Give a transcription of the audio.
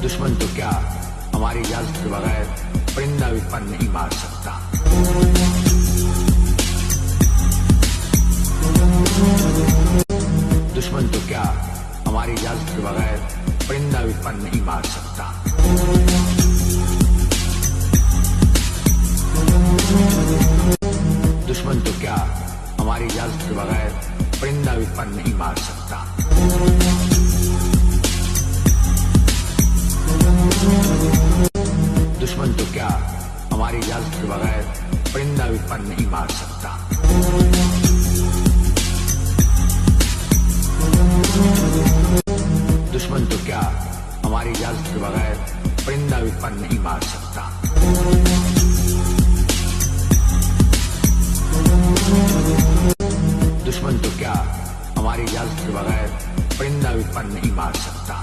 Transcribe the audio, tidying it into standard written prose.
दुश्मन तो क्या हमारी इजाजत के बगैर परिंदा भी पर नहीं मार सकता। दुश्मन तो क्या हमारी इजाजत के बगैर परिंदा भी पर नहीं मार सकता। दुश्मन तो क्या हमारी इजाजत के बगैर परिंदा भी पर नहीं मार सकता। दुश्मन तो क्या हमारी इजाजत के बगैर परिंदा भी पर नहीं मार सकता। दुश्मन तो क्या हमारी इजाजत के बगैर परिंदा भी पर नहीं मार सकता। दुश्मन तो क्या हमारी इजाजत के बगैर परिंदा भी पर नहीं मार सकता।